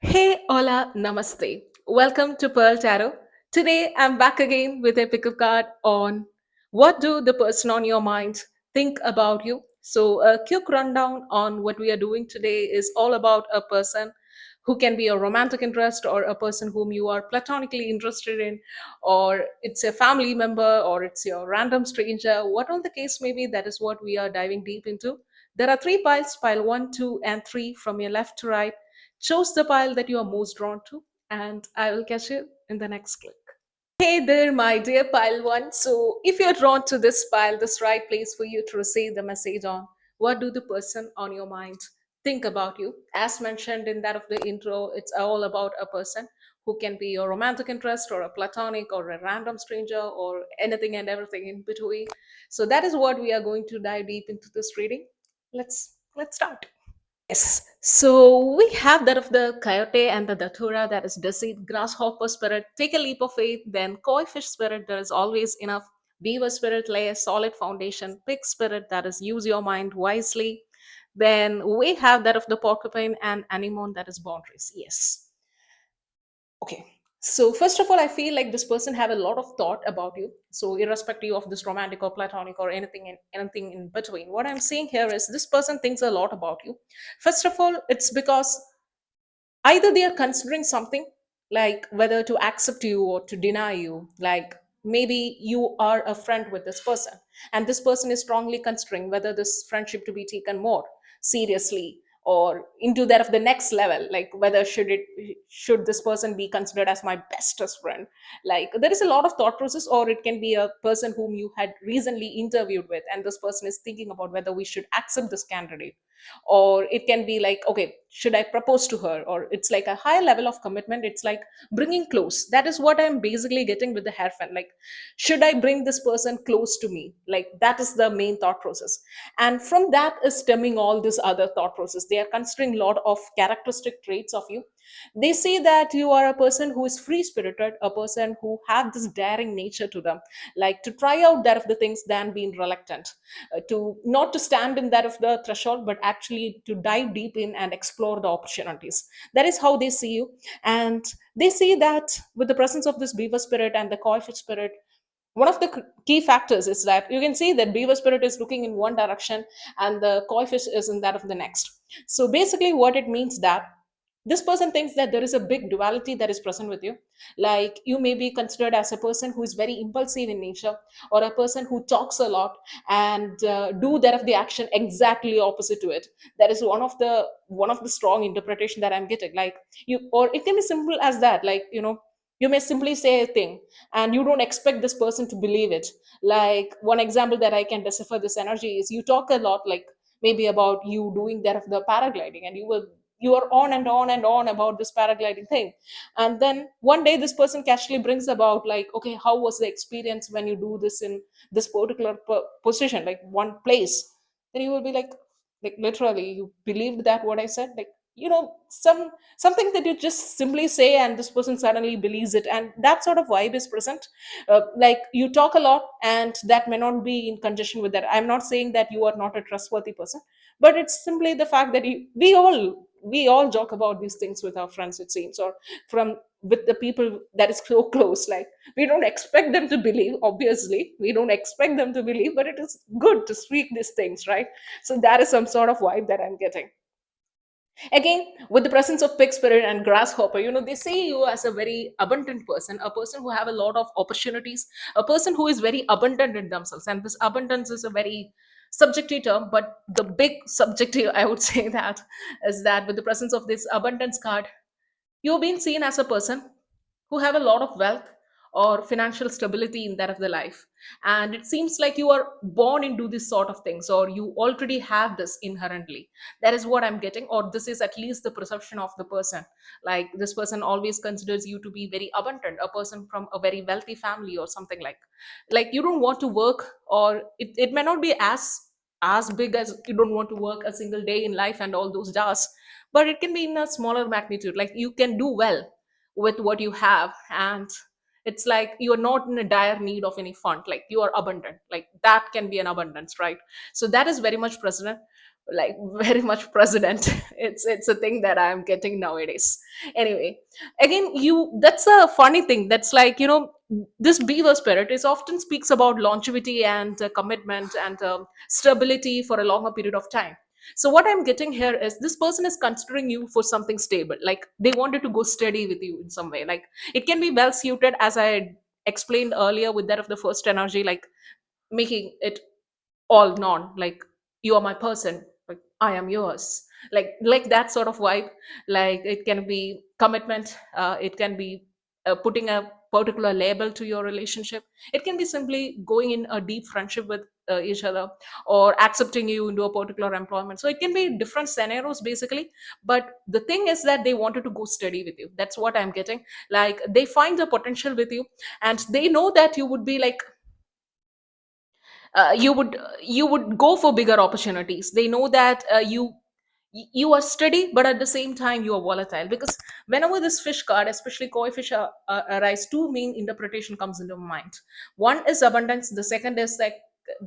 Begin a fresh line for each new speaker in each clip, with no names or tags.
Hey, hola, namaste. Welcome to Pearl Tarot. Today I'm back again with a pickup card on what do the person on your mind think about you. So, a quick rundown on what we are doing today is all about a person who can be a romantic interest or a person whom you are platonically interested in, or it's a family member or it's your random stranger. What all the case may be, that is what we are diving deep into. There are three piles, pile one, two, and three from your left to right. Choose the pile that you are most drawn to, and I will catch you in the next click. Hey there, my dear pile one. So, if you're drawn to this pile, this right place for you to receive the message on what do the person on your mind think about you. As mentioned in that of the intro, it's all about a person who can be your romantic interest or a platonic or a random stranger or anything and everything in between. So that is what we are going to dive deep into this reading. Let's start. Yes. So we have that of the coyote and the datura, that is deceit, grasshopper spirit, take a leap of faith, then koi fish spirit, there is always enough, beaver spirit, lay a solid foundation, pig spirit, that is use your mind wisely. Then we have that of the porcupine and anemone, that is boundaries. Yes. Okay. So first of all, I feel like this person have a lot of thought about you. So irrespective of this romantic or platonic or anything in between, what I'm seeing here is this person thinks a lot about you. First of all, it's because either they are considering something, like whether to accept you or to deny you, like maybe you are a friend with this person and this person is strongly considering whether this friendship to be taken more seriously or into that of the next level, like whether should this person be considered as my bestest friend. Like there is a lot of thought process, or it can be a person whom you had recently interviewed with and this person is thinking about whether we should accept this candidate, or it can be like, okay, should I propose to her, or it's like a high level of commitment, it's like bringing close. That is what I'm basically getting with the hierophant, like should I bring this person close to me, like that is the main thought process. And from that is stemming all this other thought process. They are considering a lot of characteristic traits of you. They say that you are a person who is free spirited, a person who have this daring nature to them, like to try out that of the things than being reluctant, to not to stand in that of the threshold but actually to dive deep in and explore the opportunities. That is how they see you. And they see that with the presence of this beaver spirit and the koi fish spirit, one of the key factors is that you can see that beaver spirit is looking in one direction and the koi fish is in that of the next. So basically what it means that this person thinks that there is a big duality that is present with you. Like you may be considered as a person who is very impulsive in nature, or a person who talks a lot and do that of the action exactly opposite to it. That is one of the strong interpretation that I'm getting. Like you, or it can be simple as that, like you may simply say a thing and you don't expect this person to believe it. Like one example that I can decipher this energy is you talk a lot, like maybe about you doing that of the paragliding, and you are on and on and on about this paragliding thing. And then one day this person casually brings about, like, okay, how was the experience when you do this in this particular position, like one place. Then you will be like literally you believed that what I said, like something that you just simply say and this person suddenly believes it, and that sort of vibe is present. Like you talk a lot and that may not be in conjunction with that. I'm not saying that you are not a trustworthy person, but it's simply the fact that we all joke about these things with our friends, it seems, or from with the people that is so close. Like we don't expect them to believe, obviously we don't expect them to believe, but it is good to speak these things, right? So that is some sort of vibe that I'm getting. Again, with the presence of pig spirit and grasshopper, they see you as a very abundant person, a person who have a lot of opportunities, a person who is very abundant in themselves. And this abundance is a very subjective term, but the big subjective I would say that is that with the presence of this abundance card, you've been seen as a person who have a lot of wealth or financial stability in that of the life. And it seems like you are born into this sort of things, or you already have this inherently. That is what I'm getting, or this is at least the perception of the person. Like this person always considers you to be very abundant, a person from a very wealthy family or something. Like you don't want to work, or it may not be as big as you don't want to work a single day in life and all those jars, but it can be in a smaller magnitude. Like you can do well with what you have, and it's like you're not in a dire need of any fund, like you are abundant, like that can be an abundance, right? So that is very much present. like very much president. It's a thing that I'm getting nowadays. Anyway, again, you that's a funny thing. That's like, this beaver spirit is often speaks about longevity and commitment and stability for a longer period of time. So what I'm getting here is this person is considering you for something stable, like they wanted to go steady with you in some way. Like it can be well suited, as I explained earlier, with that of the first energy, like making it all non, like you are my person, like I am yours, like that sort of vibe. Like it can be commitment, it can be putting a particular label to your relationship. It can be simply going in a deep friendship with each other, or accepting you into a particular employment. So it can be different scenarios basically. But the thing is that they wanted to go steady with you. That's what I'm getting. Like they find the potential with you, and they know that you would be like, you would go for bigger opportunities. They know that you are steady, but at the same time you are volatile. Because whenever this fish card, especially koi fish, arise, two main interpretation comes into mind. One is abundance, the second is like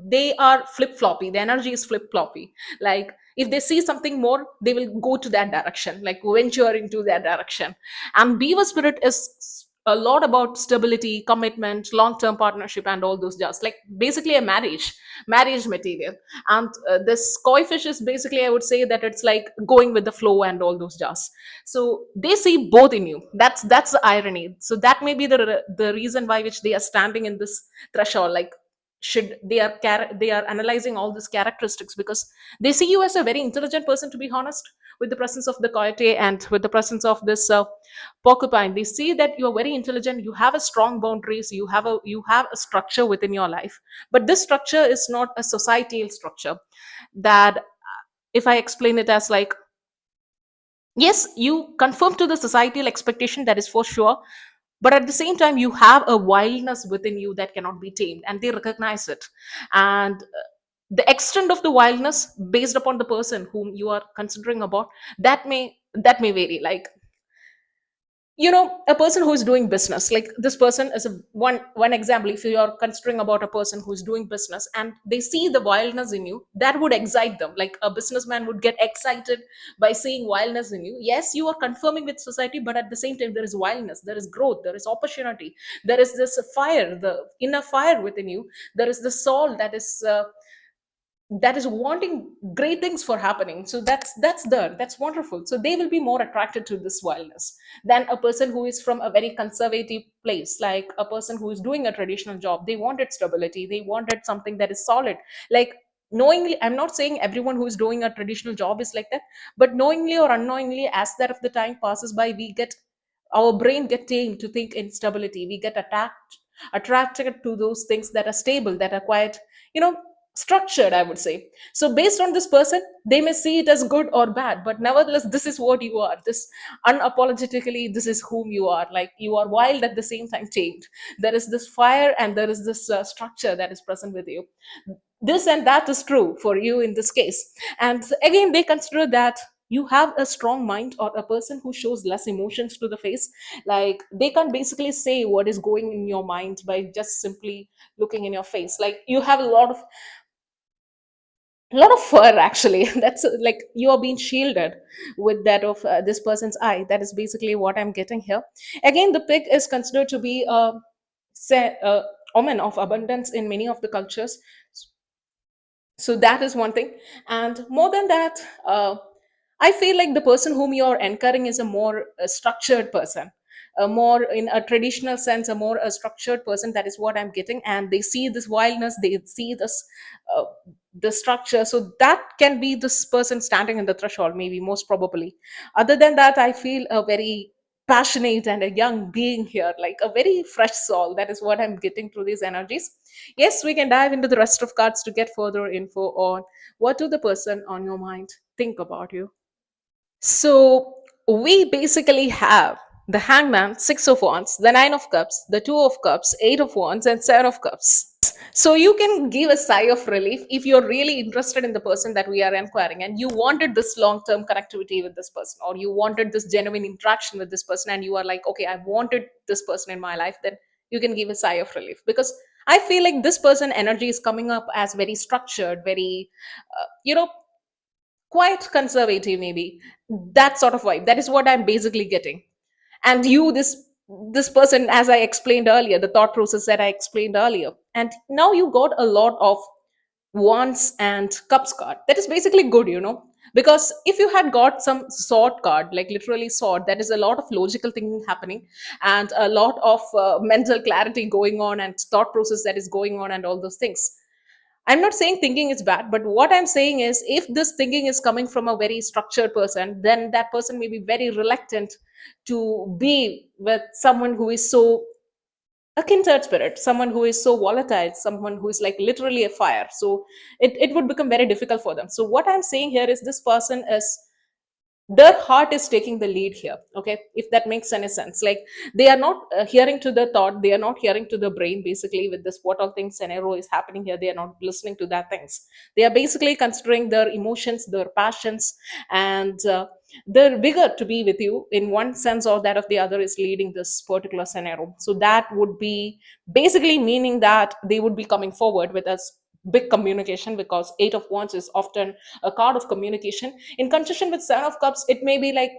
they are flip floppy, the energy is flip floppy. Like if they see something more, they will go to that direction, like venture into that direction. And beaver spirit is a lot about stability, commitment, long term partnership, and all those jazz, like basically a marriage material. And this koi fish is basically, I would say that it's like going with the flow and all those jazz. So they see both in you. That's the irony. So that may be the reason why which they are standing in this threshold. Like should they are analyzing all these characteristics, because they see you as a very intelligent person, to be honest. With the presence of the coyote and with the presence of this porcupine, they see that you're very intelligent, you have a strong boundaries, you have a structure within your life. But this structure is not a societal structure. That, if I explain it as like, yes, you conform to the societal expectation, that is for sure. But at the same time, you have a wildness within you that cannot be tamed, and they recognize it. And the extent of the wildness, based upon the person whom you are considering about, that may vary. Like, a person who is doing business, like this person is a one example. If you are considering about a person who is doing business and they see the wildness in you, that would excite them. Like a businessman would get excited by seeing wildness in you. Yes, you are confirming with society, but at the same time there is wildness, there is growth, there is opportunity, there is this fire, the inner fire within you. There is the soul that is wanting great things for happening. So that's wonderful. So they will be more attracted to this wildness than a person who is from a very conservative place. Like a person who is doing a traditional job, they wanted stability, they wanted something that is solid. Like knowingly, I'm not saying everyone who is doing a traditional job is like that, but knowingly or unknowingly, as that of the time passes by, our brain get tamed to think in stability. We get attracted to those things that are stable, that are quite, you know structured, I would say. So based on this person, they may see it as good or bad, but nevertheless, this is what you are. This, unapologetically, this is whom you are. Like you are wild, at the same time tamed. There is this fire, and there is this structure that is present with you. This and that is true for you in this case. And again, they consider that you have a strong mind, or a person who shows less emotions to the face. Like they can basically say what is going in your mind by just simply looking in your face. Like you have a lot of fur, actually. That's like you are being shielded with that of this person's eye. That is basically what I'm getting here. Again, the pig is considered to be a omen of abundance in many of the cultures. So that is one thing. And more than that, I feel like the person whom you are encouraging is a more structured person, a more, in a traditional sense, a more a structured person. That is what I'm getting. And they see this wildness, they see this uh, the structure. So that can be this person standing in the threshold, maybe, most probably. Other than that, I feel a very passionate and a young being here, like a very fresh soul. That is what I'm getting through these energies. Yes, we can dive into the rest of cards to get further info on what do the person on your mind think about you. So we basically have the hangman, six of wands, the nine of cups, the two of cups, eight of wands, and seven of cups. So you can give a sigh of relief if you're really interested in the person that we are inquiring, and you wanted this long-term connectivity with this person, or you wanted this genuine interaction with this person, and you are like, okay, I wanted this person in my life. Then you can give a sigh of relief, because I feel like this person energy is coming up as very structured, very quite conservative, maybe. That sort of vibe, that is what I'm basically getting. And you, this person, as I explained earlier, the thought process that I explained earlier, and now you got a lot of wands and cups card. That is basically good, because if you had got some sword card, like literally sword, that is a lot of logical thinking happening, and a lot of mental clarity going on, and thought process that is going on, and all those things. I'm not saying thinking is bad, but what I'm saying is, if this thinking is coming from a very structured person, then that person may be very reluctant to be with someone who is so a kindred spirit, someone who is so volatile, someone who is like literally a fire. So it would become very difficult for them. So what I'm saying here is, this person is, their heart is taking the lead here. Okay, if that makes any sense. Like, they are not hearing to the thought, they are not hearing to the brain. Basically, with this, what all things scenario is happening here, they are not listening to that things. They are basically considering their emotions, their passions, and their vigor to be with you in one sense or that of the other is leading this particular scenario. So that would be basically meaning that they would be coming forward with us big communication, because eight of wands is often a card of communication. In conjunction with seven of cups, it may be like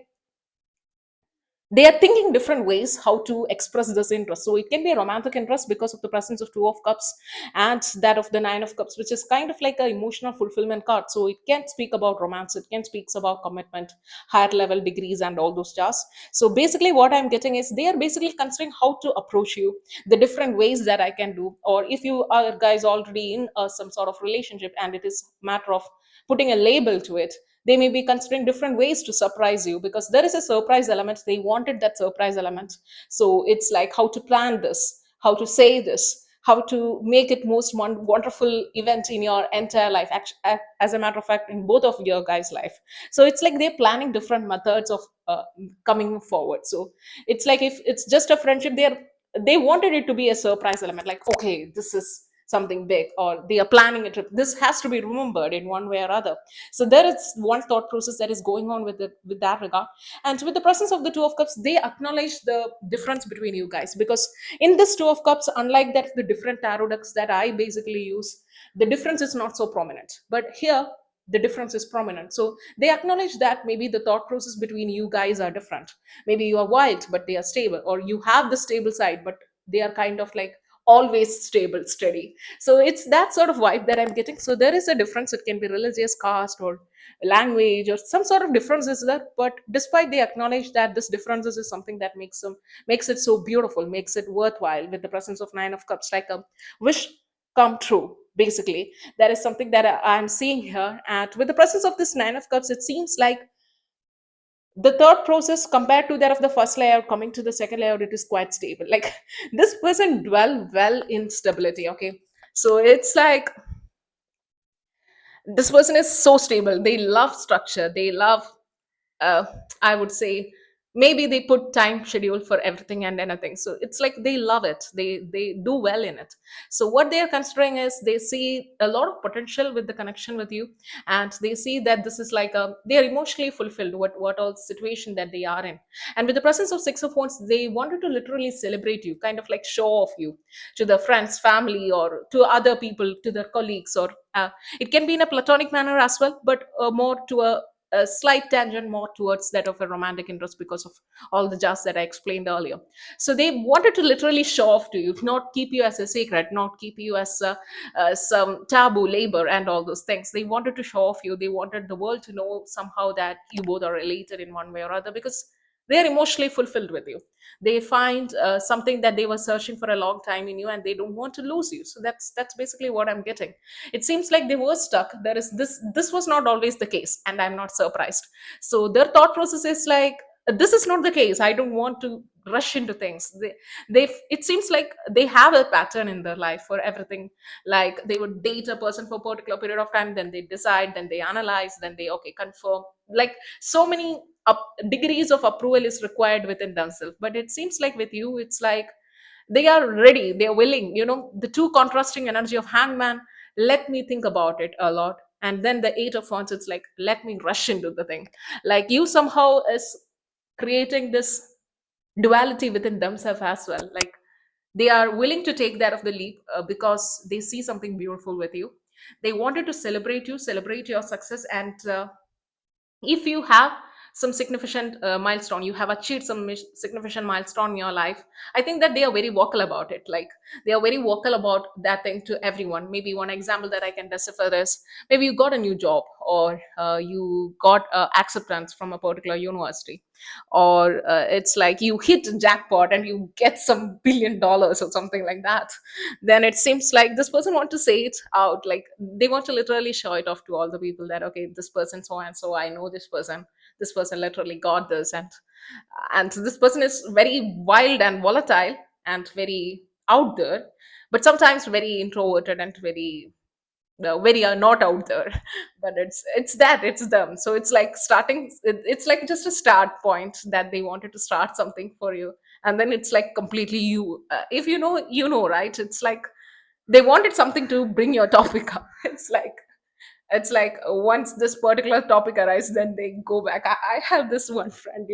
they are thinking different ways how to express this interest. So it can be a romantic interest because of the presence of two of cups, and that of the nine of cups, which is kind of like an emotional fulfillment card. So it can speak about romance, it can speak about commitment, higher level degrees, and all those jazz. So basically what I'm getting is, they are basically considering how to approach you, the different ways that I can do. Or if you are guys already in some sort of relationship, and it is matter of putting a label to it, they may be considering different ways to surprise you, because there is a surprise element. They wanted that surprise element. So it's like how to plan this, how to say this, how to make it most wonderful event in your entire life. As a matter of fact, in both of your guys life. So it's like they're planning different methods of coming forward. So it's like, if it's just a friendship, they wanted it to be a surprise element, like, okay, this is something big, or they are planning a trip, this has to be remembered in one way or other. So there is one thought process that is going on with that regard. And with the presence of the two of cups, they acknowledge the difference between you guys, because in this two of cups, unlike that the different tarot decks that I basically use, the difference is not so prominent, but here the difference is prominent. So they acknowledge that maybe the thought process between you guys are different. Maybe you are wild but they are stable, or you have the stable side but they are kind of like always stable, steady. So it's that sort of vibe that I'm getting. So there is a difference. It can be religious, caste, or language, or some sort of differences there. But despite they acknowledge that this differences is something that makes it so beautiful, makes it worthwhile. With the presence of nine of cups, like a wish come true. Basically, that is something that I'm seeing here. And with the presence of this nine of cups, it seems like the third process compared to that of the first layer coming to the second layer, it is quite stable. Like, this person dwell well in stability. Okay, so it's like this person is so stable, they love structure, they love uh, I would say, maybe they put time schedule for everything and anything. So it's like they love it. They do well in it. So what they are considering is, they see a lot of potential with the connection with you, and they see that this is like a, they are emotionally fulfilled what all situation that they are in. And with the presence of six of wands, they wanted to literally celebrate you, kind of like show off you to the friends, family, or to other people, to their colleagues, or it can be in a platonic manner as well, but more to a slight tangent more towards that of a romantic interest, because of all the jazz that I explained earlier. So they wanted to literally show off to you, not keep you as a secret, not keep you as some taboo labor and all those things. They wanted to show off you. They wanted the world to know somehow that you both are related in one way or other, because they are emotionally fulfilled with you. They find something that they were searching for a long time in you, and they don't want to lose you. So that's basically what I'm getting. It seems like they were stuck. There is this was not always the case, and I'm not surprised. So their thought process is like, this is not the case, I don't want to rush into things. They it seems like they have a pattern in their life for everything. Like, they would date a person for a particular period of time, then they decide, then they analyze, then they, okay, confirm. Like, so many degrees of approval is required within themselves. But it seems like with you, it's like they are ready, they are willing. The two contrasting energy of hangman, let me think about it a lot. And then the eight of wands, it's like, let me rush into the thing. Like, you somehow is creating this duality within themselves as well. Like, they are willing to take that of the leap, because they see something beautiful with you. They wanted to celebrate you, celebrate your success, and if you have some significant milestone, you have achieved some significant milestone in your life, I think that they are very vocal about it. Like, they are very vocal about that thing to everyone. Maybe one example that I can decipher is, maybe you got a new job, or you got acceptance from a particular university, or it's like you hit jackpot and you get some $1 billion or something like that. Then it seems like this person want to say it out, like they want to literally show it off to all the people that, okay, this person so and so, I know this person, this person literally got this. And this person is very wild and volatile and very out there, but sometimes very introverted and very not out there. But it's that it's them. So it's like starting it's like just a start point that they wanted to start something for you, and then it's like completely you. If you know, you know, right? It's like they wanted something to bring your topic up. It's like once this particular topic arises, then they go back. I have this one friend,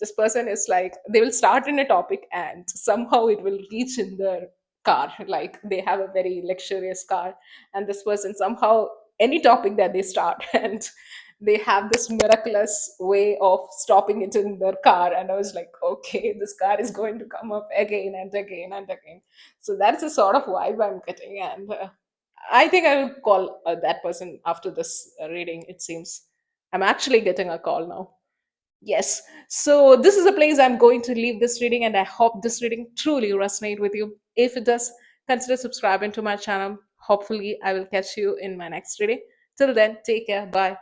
this person is like, they will start in a topic and somehow it will reach in their car. Like, they have a very luxurious car, and this person somehow, any topic that they start and they have this miraculous way of stopping it in their car. And I was like, okay, this car is going to come up again and again and again. So that's the sort of vibe I'm getting. And I think I will call that person after this reading. It seems I'm actually getting a call now. Yes. So this is a place I'm going to leave this reading, and I hope this reading truly resonate with you. If it does, consider subscribing to my channel. Hopefully, I will catch you in my next reading. Till then, take care. Bye.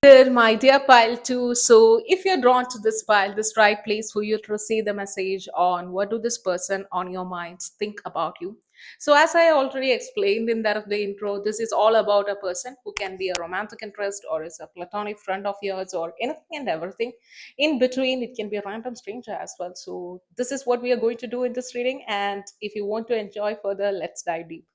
Dear my dear pile too. So if you're drawn to this pile, this right place for you to receive the message on what do this person on your mind think about you. So as I already explained in that of the intro, this is all about a person who can be a romantic interest or is a platonic friend of yours or anything and everything. In between, it can be a random stranger as well. So this is what we are going to do in this reading. And if you want to enjoy further, let's dive deep.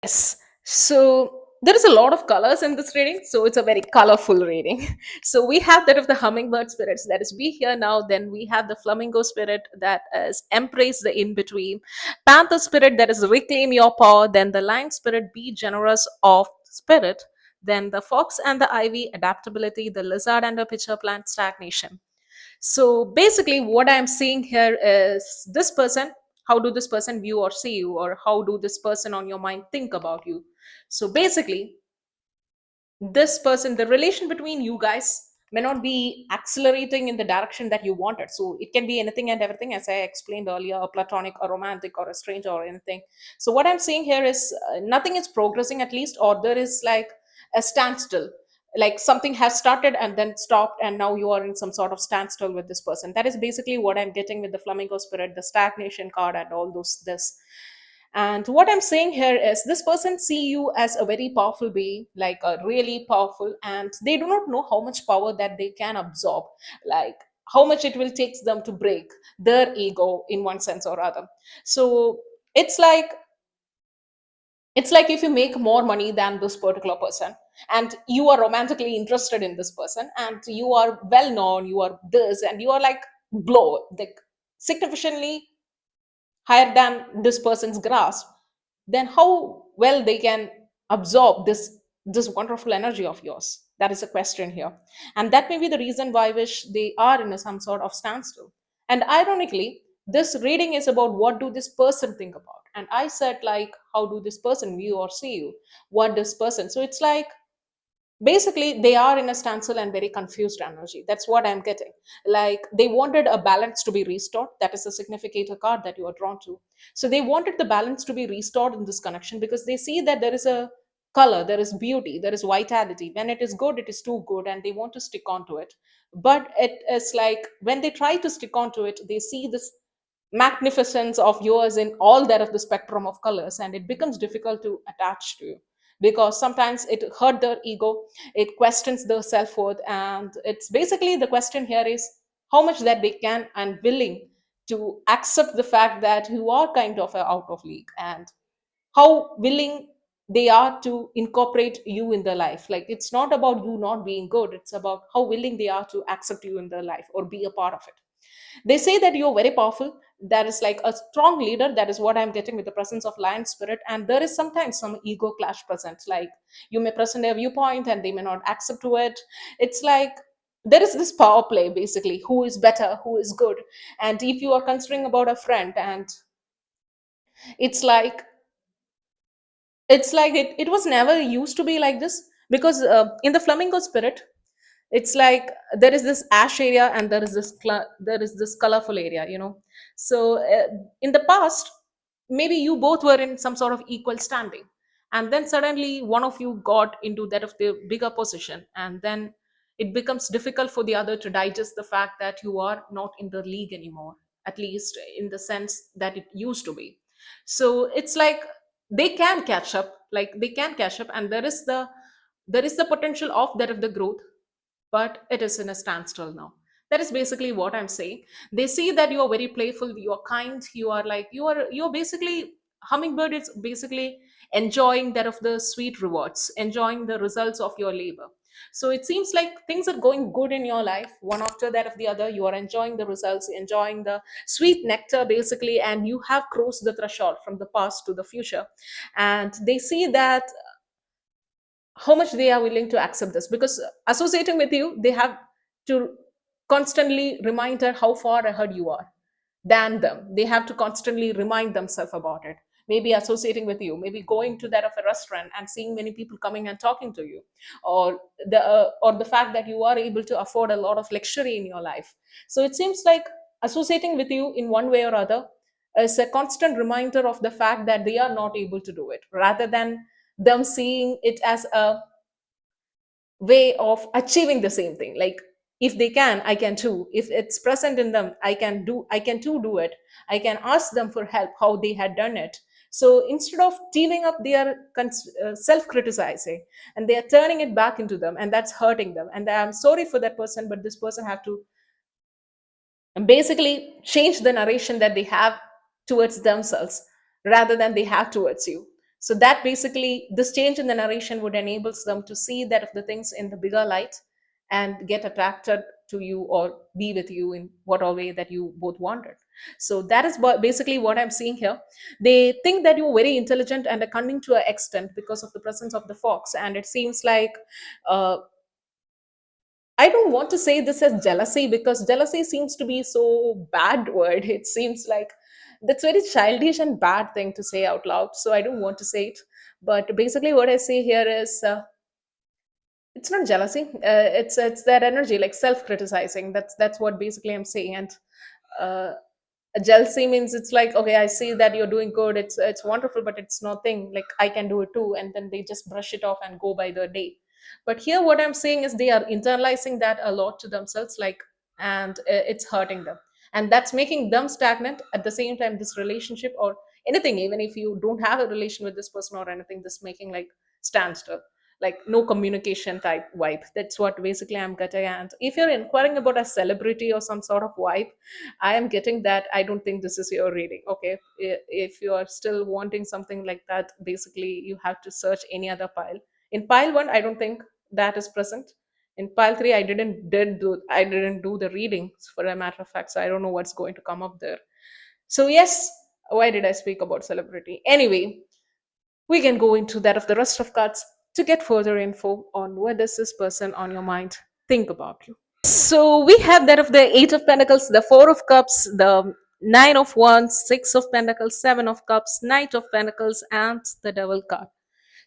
Yes. So there is a lot of colors in this reading. So it's a very colorful reading. So we have that of the hummingbird spirits, that is be here now. Then we have the flamingo spirit, that is embrace the in between. Panther spirit, that is reclaim your power. Then the lion spirit, be generous of spirit. Then the fox and the ivy, adaptability. The lizard and the pitcher plant, stagnation. So basically, what I'm seeing here is this person. How do this person view or see you, or how do this person on your mind think about you? So basically, this person, the relation between you guys may not be accelerating in the direction that you wanted. So it can be anything and everything, as I explained earlier, a platonic, a romantic, or a stranger, or anything. So what I'm seeing here is nothing is progressing, at least, or there is like a standstill. Like something has started and then stopped, and now you are in some sort of standstill with this person. That is basically what I'm getting with the flamingo spirit, the stagnation card, and all those this. And what I'm saying here is this person see you as a very powerful being, like a really powerful, and they do not know how much power that they can absorb, like how much it will take them to break their ego in one sense or other. So it's like it's like if you make more money than this particular person, and you are romantically interested in this person, and you are well known, you are this, and you are like blow, like significantly higher than this person's grasp, then how well they can absorb this wonderful energy of yours? That is a question here. And that may be the reason why which they are in some sort of standstill. And ironically, this reading is about what do this person think about. And I said, like, how do this person view or see you? What this person? So it's like basically they are in a standstill and very confused energy. That's what I'm getting. Like they wanted a balance to be restored. That is a significator card that you are drawn to. So they wanted the balance to be restored in this connection because they see that there is a color, there is beauty, there is vitality. When it is good, it is too good, and they want to stick on to it. But it is like when they try to stick on to it, they see this magnificence of yours in all that of the spectrum of colors, and it becomes difficult to attach to you because sometimes it hurt their ego, it questions their self-worth. And it's basically the question here is how much that they can and willing to accept the fact that you are kind of out of league, and how willing they are to incorporate you in their life. Like it's not about you not being good, it's about how willing they are to accept you in their life or be a part of it. They say that you're very powerful. That is like a strong leader. That is what I'm getting with the presence of lion spirit. And there is sometimes some ego clash present. Like you may present a viewpoint and they may not accept to it. It's like there is this power play basically, who is better, who is good. And if you are considering about a friend, and it's like it was never used to be like this, because in the flamingo spirit, it's like there is this ash area and there is this colorful area, so in the past, maybe you both were in some sort of equal standing, and then suddenly one of you got into that of the bigger position, and then it becomes difficult for the other to digest the fact that you are not in the league anymore, at least in the sense that it used to be. So it's like they can catch up, and there is the potential of that of the growth, but it is in a standstill now. That is basically what I'm saying. They see that you are very playful, you are kind, you are like you're basically hummingbird is basically enjoying that of the sweet rewards, enjoying the results of your labor. So it seems like things are going good in your life, one after that of the other. You are enjoying the results, enjoying the sweet nectar basically, and you have crossed the threshold from the past to the future. And they see that how much they are willing to accept this, because associating with you, they have to constantly remind her how far ahead you are than them. They have to constantly remind themselves about it. Maybe associating with you, maybe going to that of a restaurant and seeing many people coming and talking to you, or the fact that you are able to afford a lot of luxury in your life. So it seems like associating with you in one way or other is a constant reminder of the fact that they are not able to do it, rather than them seeing it as a way of achieving the same thing. Like if they can, I can too. If it's present in them, I can too do it. I can ask them for help how they had done it. So instead of teaming up, they are self-criticizing, and they are turning it back into them, and that's hurting them. And I'm sorry for that person, but this person have to and basically change the narration that they have towards themselves rather than they have towards you. So that basically this change in the narration would enables them to see that of the things in the bigger light and get attracted to you or be with you in whatever way that you both wanted. So that is basically what I'm seeing here. They think that you're very intelligent and are cunning to an extent because of the presence of the fox, and it seems like uh, I don't want to say this as jealousy, because jealousy seems to be so bad word. It seems like that's very childish and bad thing to say out loud. So I don't want to say it. But basically, what I say here is it's not jealousy. It's that energy, like self-criticizing. That's what basically I'm saying. And uh, jealousy means it's like, okay, I see that you're doing good, it's wonderful, but it's nothing, like I can do it too, and then they just brush it off and go by their day. But here what I'm saying is they are internalizing that a lot to themselves, like, and it's hurting them, and that's making them stagnant. At the same time, this relationship or anything, even if you don't have a relation with this person or anything, this making like standstill, like no communication type vibe. That's what basically I'm getting. And if you're inquiring about a celebrity or some sort of vibe, I am getting that. I don't think this is your reading. Okay. If you are still wanting something like that, basically you have to search any other pile. In pile one, I don't think that is present. In pile three, I didn't do the reading, for a matter of fact. So I don't know what's going to come up there. So yes, why did I speak about celebrity? Anyway, we can go into that of the rest of cards to get further info on what does this person on your mind think about you. So we have that of the Eight of Pentacles, the Four of Cups, the Nine of Wands, Six of Pentacles, Seven of Cups, Knight of Pentacles, and the Devil card.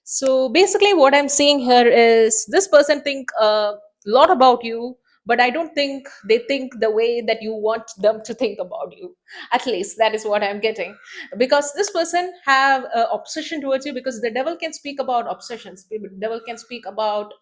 So basically, what I'm seeing here is this person think a lot about you, but I don't think they think the way that you want them to think about you. At least that is what I'm getting, because this person have a obsession towards you. Because the devil can speak about obsessions. The devil can speak about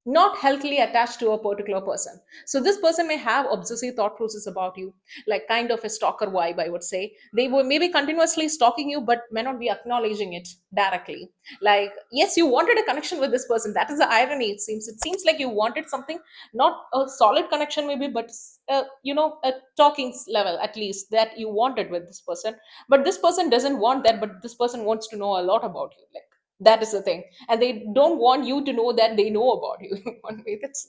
not healthily attached to a particular person. So this person may have obsessive thought process about you, like kind of a stalker vibe, I would say. They were maybe continuously stalking you, but may not be acknowledging it directly. Like, yes, you wanted a connection with this person. That is the irony. It seems like you wanted something, not a solid connection maybe, but a talking level at least that you wanted with this person. But this person doesn't want that, but this person wants to know a lot about you. Like, That is the thing, and they don't want you to know that they know about you. One way, that's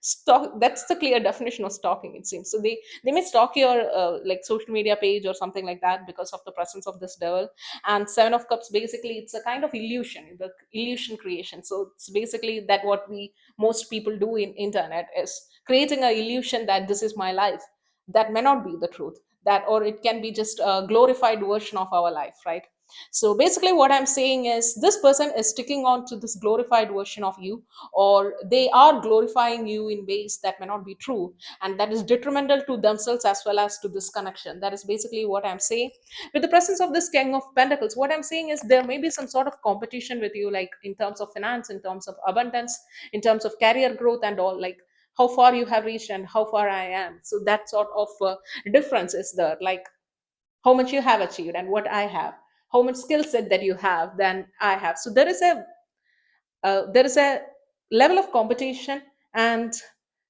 stalk. That's the clear definition of stalking, it seems. So they may stalk your like social media page or something like that because of the presence of this devil. And Seven of Cups, basically, it's a kind of illusion, the illusion creation. So it's basically that what we most people do in internet is creating a illusion that this is my life. That may not be the truth. That, or it can be just a glorified version of our life, right? So basically, what I'm saying is this person is sticking on to this glorified version of you, or they are glorifying you in ways that may not be true, and that is detrimental to themselves as well as to this connection. That is basically what I'm saying. With the presence of this King of Pentacles, what I'm saying is there may be some sort of competition with you, like in terms of finance, in terms of abundance, in terms of career growth, and all. Like how far you have reached and how far I am. So that sort of difference is there. Like how much you have achieved and what I have, how much skill set that you have than I have. So there is a level of competition. And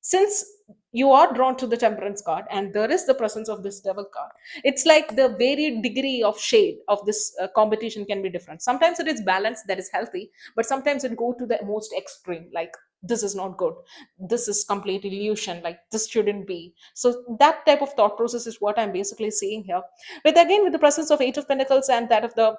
since you are drawn to the Temperance card and there is the presence of this Devil card, it's like the varied degree of shade of this competition can be different. Sometimes it is balanced, that is healthy, but sometimes it go to the most extreme, like this is not good, this is complete illusion, like this shouldn't be. So that type of thought process is what I'm basically seeing here. But again, with the presence of Eight of Pentacles and that of the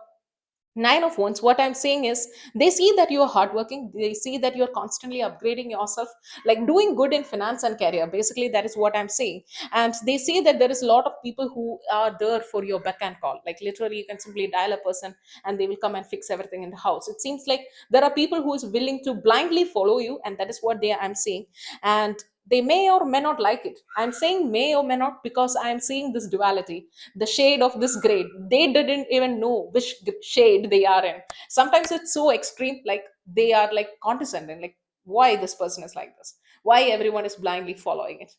Nine of Wands, what I'm saying is they see that you are hardworking, they see that you're constantly upgrading yourself, like doing good in finance and career. Basically, that is what I'm saying. And they see that there is a lot of people who are there for your beck and call. Like literally, you can simply dial a person and they will come and fix everything in the house. It seems like there are people who is willing to blindly follow you, and that is what I'm seeing. And they may or may not like it. I'm saying may or may not because I'm seeing this duality, the shade of this grade. They didn't even know which shade they are in. Sometimes it's so extreme, like they are like condescending, like why this person is like this, why everyone is blindly following it.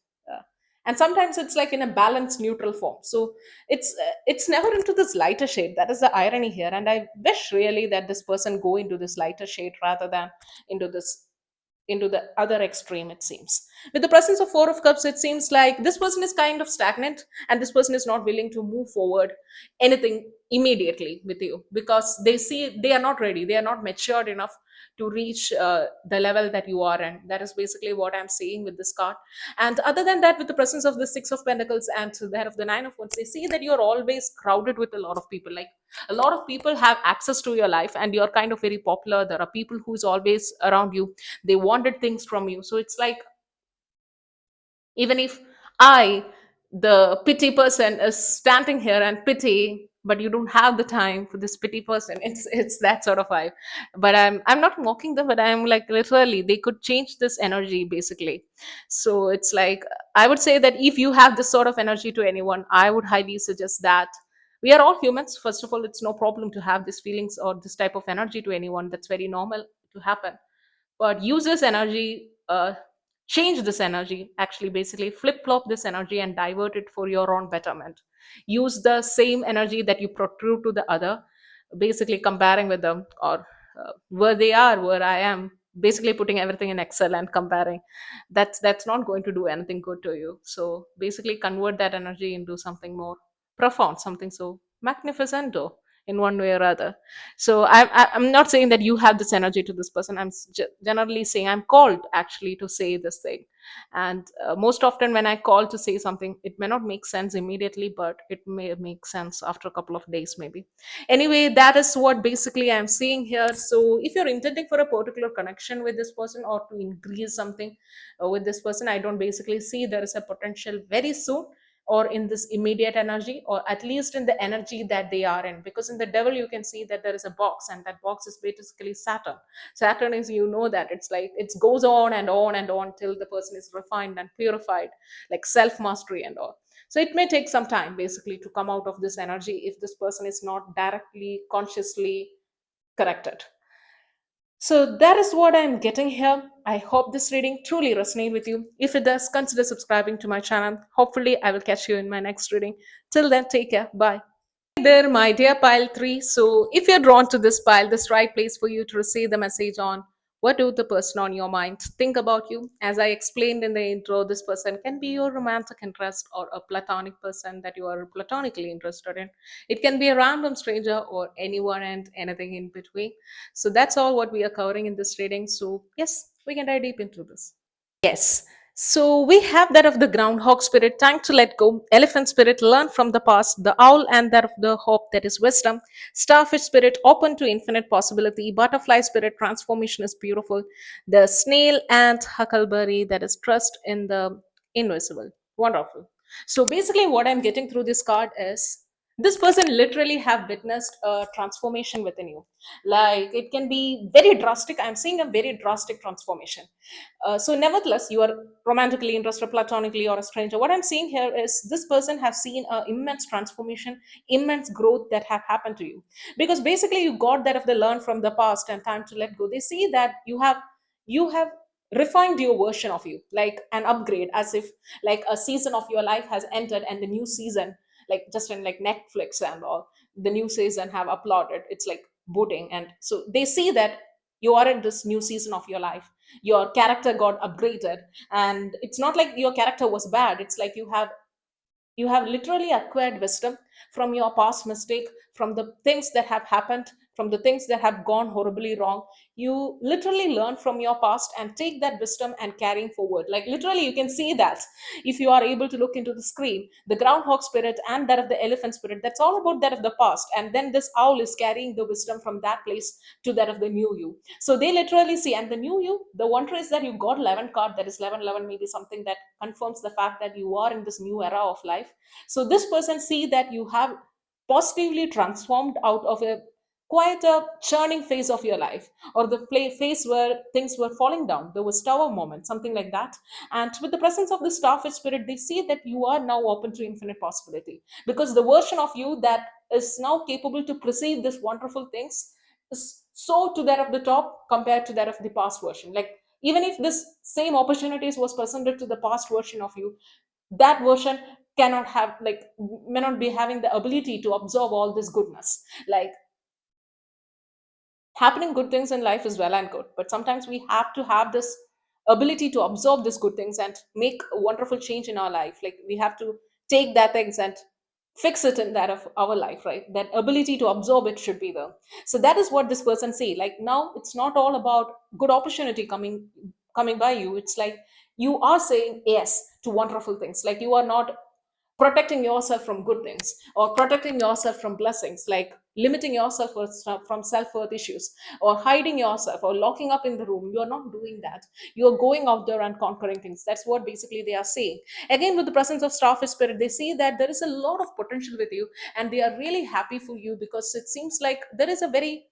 And sometimes it's like in a balanced neutral form. So it's never into this lighter shade. That is the irony here, and I wish really that this person go into this lighter shade rather than into this, into the other extreme, it seems. With the presence of Four of Cups, it seems like this person is kind of stagnant and this person is not willing to move forward anything immediately with you because they see they are not ready, they are not matured enough to reach the level that you are in. That is basically what I'm seeing with this card. And other than that, with the presence of the Six of Pentacles and that of the Nine of Wands, they see that you're always crowded with a lot of people. Like a lot of people have access to your life and you're kind of very popular. There are people who's always around you, they wanted things from you. So it's like even if I, the pity person, is standing here and pity, but you don't have the time for this pity person. It's that sort of vibe. But I'm not mocking them, but I'm like literally they could change this energy basically. So it's like I would say that if you have this sort of energy to anyone, I would highly suggest that we are all humans. First of all, it's no problem to have these feelings or this type of energy to anyone. That's very normal to happen. But use this energy, change this energy, actually basically flip flop this energy and divert it for your own betterment. Use the same energy that you protrude to the other, basically comparing with them, or where they are, where I am, basically putting everything in Excel and comparing. That's not going to do anything good to you. So basically convert that energy into something more profound, something so magnificento in one way or other. So I'm not saying that you have this energy to this person. Generally saying I'm called actually to say this thing. And most often when I call to say something, it may not make sense immediately, but it may make sense after a couple of days maybe. Anyway, that is what basically I'm seeing here. So if you're intending for a particular connection with this person or to increase something with this person, I don't basically see there is a potential very soon, or in this immediate energy, or at least in the energy that they are in. Because in the Devil you can see that there is a box, and that box is basically Saturn. Saturn is, you know, that it's like it goes on and on and on till the person is refined and purified, like self mastery and all. So it may take some time basically to come out of this energy if this person is not directly consciously corrected. So that is what I'm getting here. I hope this reading truly resonates with you. If it does, consider subscribing to my channel. Hopefully, I will catch you in my next reading. Till then, take care. Bye. Hey there, my dear pile 3. So if you're drawn to this pile, this right place for you to receive the message on What do the person on your mind think about you? As I explained in the intro, this person can be your romantic interest or a platonic person that you are platonically interested in. It can be a random stranger or anyone and anything in between. So that's all what we are covering in this reading. So, yes, we can dive deep into this. Yes. So we have that of the groundhog spirit, time to let go, elephant spirit, learn from the past, the owl and that of the hope, that is wisdom, starfish spirit, open to infinite possibility, butterfly spirit, transformation is beautiful, the snail and huckleberry, that is trust in the invisible. Wonderful. So basically, what I'm getting through this card is this person literally have witnessed a transformation within you. Like it can be very drastic. I'm seeing a very drastic transformation. So nevertheless, you are romantically interested, platonically, or a stranger. What I'm seeing here is this person have seen an immense transformation, immense growth that have happened to you, because basically you got that of the learn from the past and time to let go. They see that you have refined your version of you, like an upgrade, as if like a season of your life has entered and the new season, like just in like Netflix and all, the new season have uploaded, it's like booting, and so they see that you are in this new season of your life, your character got upgraded, and it's not like your character was bad, it's like you have literally acquired wisdom from your past mistake, from the things that have happened, from the things that have gone horribly wrong. You literally learn from your past and take that wisdom and carrying forward. Like literally, you can see that if you are able to look into the screen, the groundhog spirit and that of the elephant spirit, that's all about that of the past. And then this owl is carrying the wisdom from that place to that of the new you. So they literally see, and the new you, the wonder is that you got 11 card, that is 1111, maybe something that confirms the fact that you are in this new era of life. So this person see that you have positively transformed out of a quite a churning phase of your life, or the phase where things were falling down, there was tower moment, something like that. And with the presence of the starfish spirit, they see that you are now open to infinite possibility, because the version of you that is now capable to perceive these wonderful things is so to that of the top compared to that of the past version. Like even if this same opportunities was presented to the past version of you, that version cannot have, like, may not be having the ability to absorb all this goodness. Like happening good things in life is well and good, but sometimes we have to have this ability to absorb these good things and make a wonderful change in our life. Like we have to take that things and fix it in that of our life, right? That ability to absorb it should be there. So that is what this person see. Like now it's not all about good opportunity coming by you. It's like you are saying yes to wonderful things. Like you are not protecting yourself from good things or protecting yourself from blessings, like limiting yourself from self-worth issues, or hiding yourself or locking up in the room. You're not doing that. You're going out there and conquering things. That's what basically they are saying. Again, with the presence of starfish spirit, they see that there is a lot of potential with you, and they are really happy for you, because it seems like there is a very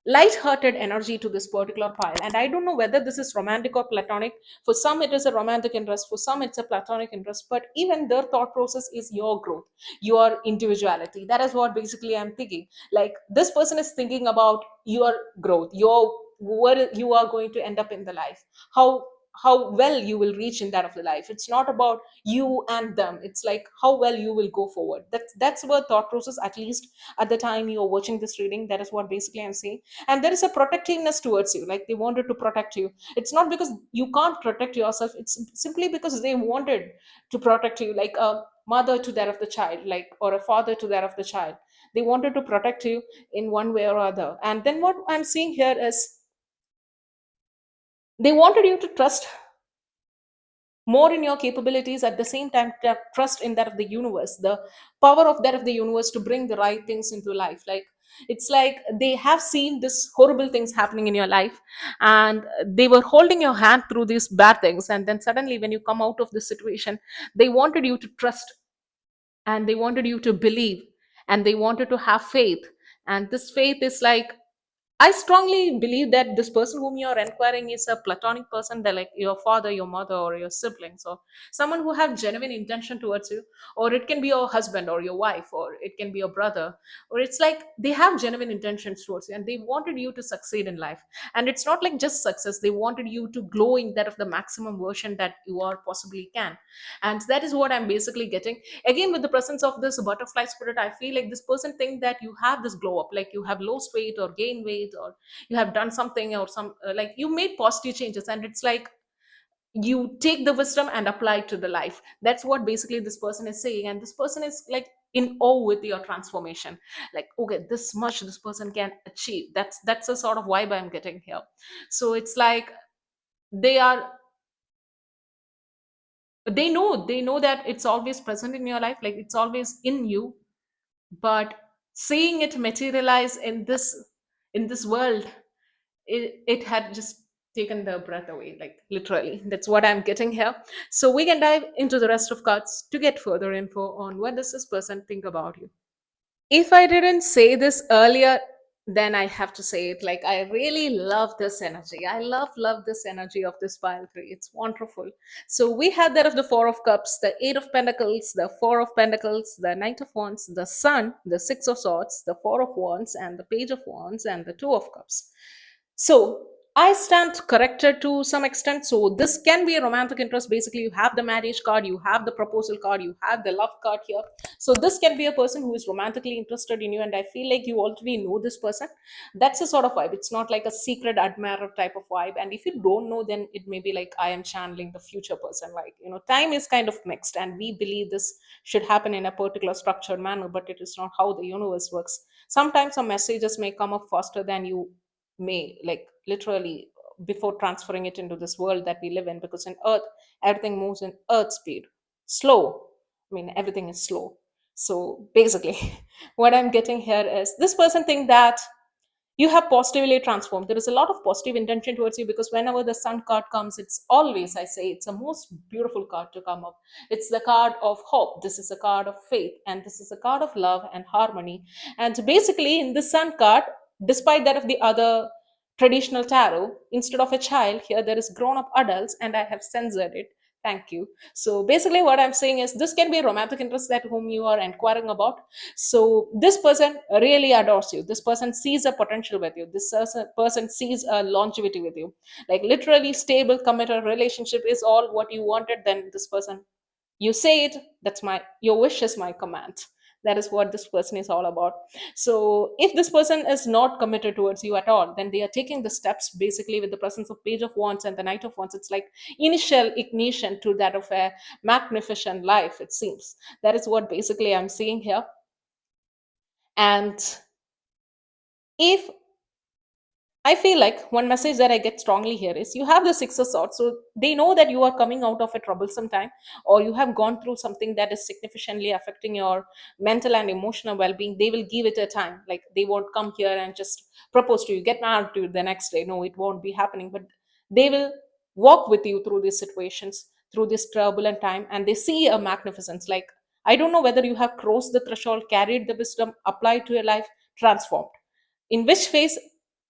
light-hearted energy to this particular pile. And I don't know whether this is romantic or platonic. For some it is a romantic interest, for some it's a platonic interest, but even their thought process is your growth, your individuality. That is what basically I'm thinking. Like this person is thinking about your growth, your where you are going to end up in the life, how how well you will reach in that of the life. It's not about you and them, it's like how well you will go forward. That's what thought process, at least at the time you're watching this reading. That is what basically I'm saying. And there is a protectiveness towards you, like they wanted to protect you. It's not because you can't protect yourself, it's simply because they wanted to protect you, like a mother to that of the child, like, or a father to that of the child. They wanted to protect you in one way or other. And then what I'm seeing here is they wanted you to trust more in your capabilities, at the same time trust in that of the universe, the power of that of the universe to bring the right things into life. Like it's like they have seen this horrible things happening in your life, and they were holding your hand through these bad things, and then suddenly when you come out of this situation, they wanted you to trust, and they wanted you to believe, and they wanted to have faith. And this faith is like, I strongly believe that this person whom you are inquiring is a platonic person, that like your father, your mother, or your siblings, or someone who have genuine intention towards you. Or it can be your husband or your wife, or it can be your brother. Or it's like they have genuine intentions towards you, and they wanted you to succeed in life. And it's not like just success; they wanted you to glow in that of the maximum version that you are possibly can. And that is what I'm basically getting. Again, with the presence of this butterfly spirit, I feel like this person think that you have this glow up, like you have lost weight or gain weight, late, or you have done something, or some like you made positive changes, and it's like you take the wisdom and apply it to the life. That's what basically this person is saying, and this person is like in awe with your transformation. Like, okay, this much this person can achieve. That's the sort of vibe I'm getting here. So it's like they are, they know that it's always present in your life, like it's always in you, but seeing it materialize in this world, it had just taken the breath away, like literally. That's what I'm getting here. So we can dive into the rest of cards to get further info on what does this person think about you. If I didn't say this earlier, then I have to say it. Like, I really love this energy. I love this energy of this pile three. It's wonderful. So we have that of the Four of Cups, the Eight of Pentacles, the Four of Pentacles, the Knight of Wands, the Sun, the Six of Swords, the Four of Wands, and the Page of Wands, and the Two of Cups. So I stand corrected to some extent. So this can be a romantic interest. Basically, you have the marriage card, you have the proposal card, you have the love card here. So this can be a person who is romantically interested in you, and I feel like you already know this person. That's a sort of vibe. It's not like a secret admirer type of vibe. And if you don't know, then it may be like I am channeling the future person. Like, time is kind of mixed, and we believe this should happen in a particular structured manner, but it is not how the universe works. Sometimes some messages may come up faster than you may, like literally, before transferring it into this world that we live in, because in earth everything moves in earth speed, slow. I mean, everything is slow. So basically what I'm getting here is this person think that you have positively transformed. There is a lot of positive intention towards you, because whenever the sun card comes, it's always, I say, it's a most beautiful card to come up. It's the card of hope. This is a card of faith, and this is a card of love and harmony. And basically, in the sun card, despite that of the other traditional tarot, instead of a child, here there is grown up adults, and I have censored it. Thank you. So basically, what I'm saying is this can be a romantic interest that whom you are inquiring about. So this person really adores you. This person sees a potential with you. This person sees a longevity with you. Like literally, stable, committed relationship is all what you wanted. Then this person, you say it. That's my your wish is my command. That is what this person is all about. So if this person is not committed towards you at all, then they are taking the steps basically with the presence of Page of Wands and the Knight of Wands. It's like initial ignition to that of a magnificent life, it seems. That is what basically I'm seeing here. And if I feel like one message that I get strongly here is you have the Six of Swords. So they know that you are coming out of a troublesome time, or you have gone through something that is significantly affecting your mental and emotional well being. They will give it a time. Like they won't come here and just propose to you, get married to you the next day. No, it won't be happening. But they will walk with you through these situations, through this turbulent time, and they see a magnificence. Like, I don't know whether you have crossed the threshold, carried the wisdom, applied to your life, transformed. In which phase,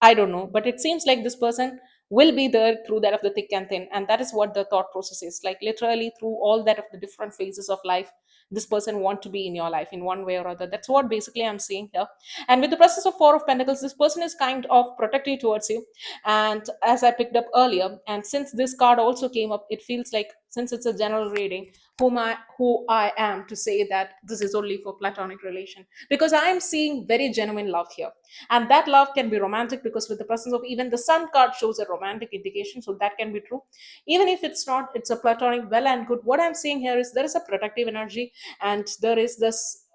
I don't know, but it seems like this person will be there through that of the thick and thin. And that is what the thought process is. Like literally through all that of the different phases of life, this person want to be in your life in one way or other. That's what basically I'm seeing here. And with the process of Four of Pentacles, this person is kind of protective towards you. And as I picked up earlier, and since this card also came up, it feels like, since it's a general reading, who I am to say that this is only for platonic relation, because I am seeing very genuine love here. And that love can be romantic, because with the presence of even the sun card shows a romantic indication, so that can be true. Even if it's not, it's a platonic, well and good. What I'm seeing here is there is a protective energy, and there is this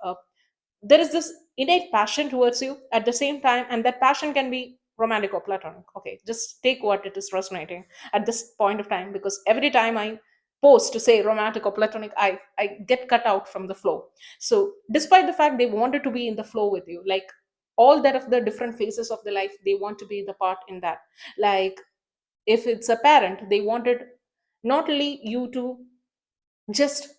innate passion towards you at the same time, and that passion can be romantic or platonic. Okay, just take what it is resonating at this point of time, because every time I post to say romantic or platonic, I get cut out from the flow. So despite the fact they wanted to be in the flow with you, like all that of the different phases of the life, they want to be the part in that. Like if it's a parent, they wanted not only you to just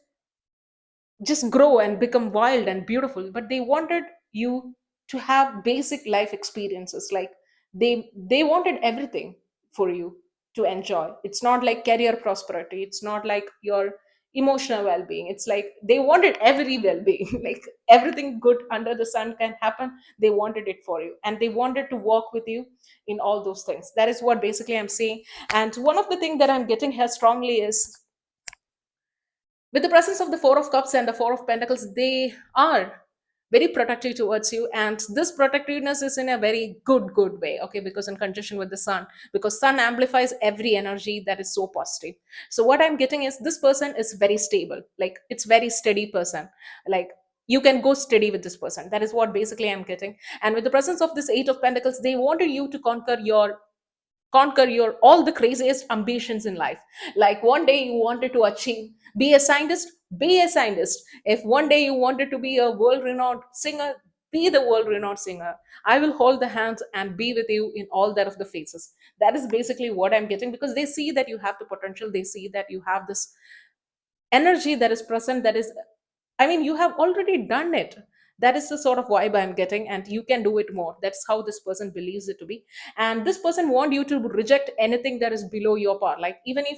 grow and become wild and beautiful, but they wanted you to have basic life experiences. Like they wanted everything for you to enjoy. It's not like career prosperity, it's not like your emotional well-being. It's like they wanted every well-being like everything good under the sun can happen. They wanted it for you, and they wanted to work with you in all those things. That is what basically I'm saying. And one of the things that I'm getting here strongly is, with the presence of the Four of Cups and the Four of Pentacles, they are very protective towards you, and this protectiveness is in a very good way, okay, because in conjunction with the sun, because sun amplifies every energy that is so positive. So what I'm getting is this person is very stable, like it's very steady person, like you can go steady with this person. That is what basically I'm getting. And with the presence of this eight of pentacles, they wanted you to conquer your all the craziest ambitions in life. Like one day you wanted to achieve, be a scientist, be a scientist. If one day you wanted to be a world renowned singer, be the world renowned singer. I will hold the hands and be with you in all that of the phases. That is basically what I'm getting, because they see that you have the potential, they see that you have this energy that is present, that is, I mean, you have already done it. That is the sort of vibe I'm getting, and you can do it more. That's how this person believes it to be. And this person want you to reject anything that is below your power. Like even if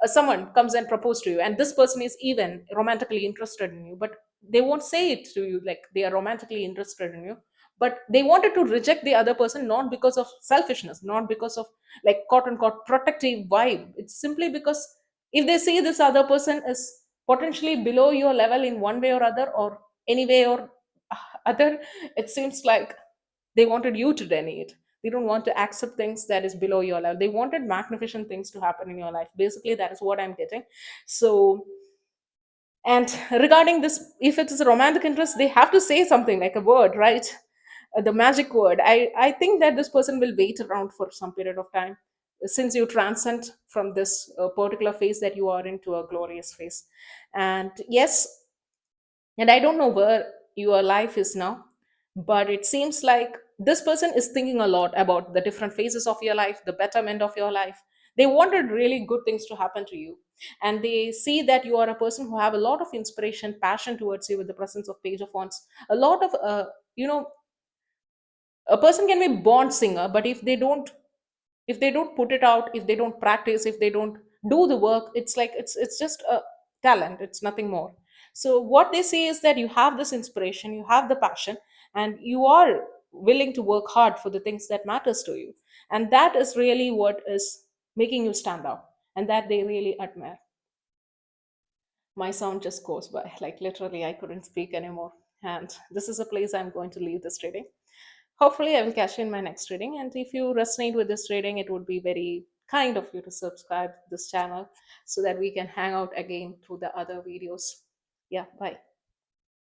someone comes and propose to you, and this person is even romantically interested in you, but they won't say it to you like they are romantically interested in you, but they wanted to reject the other person, not because of selfishness, not because of like quote unquote protective vibe. It's simply because if they see this other person is potentially below your level in one way or other, or any way or other, it seems like they wanted you to deny it. They don't want to accept things that is below your level. They wanted magnificent things to happen in your life. Basically, that is what I'm getting. So, and regarding this, if it is a romantic interest, they have to say something like a word, right? The magic word. I think that this person will wait around for some period of time, since you transcend from this particular phase that you are into a glorious phase. And yes, and I don't know where your life is now, but it seems like this person is thinking a lot about the different phases of your life, the betterment of your life. They wanted really good things to happen to you, and they see that you are a person who have a lot of inspiration, passion towards you with the presence of page of wands. A lot of you know a person can be born singer, but if they don't put it out, if they don't practice, if they don't do the work, it's like it's just a talent, it's nothing more. So what they say is that you have this inspiration, you have the passion, and you are willing to work hard for the things that matters to you, and that is really what is making you stand out, and that they really admire. My sound just goes by, like literally I couldn't speak anymore. And this is a place I'm going to leave this reading. Hopefully, I will catch you in my next reading. And if you resonate with this reading, it would be very kind of you to subscribe to this channel so that we can hang out again through the other videos. Yeah, bye.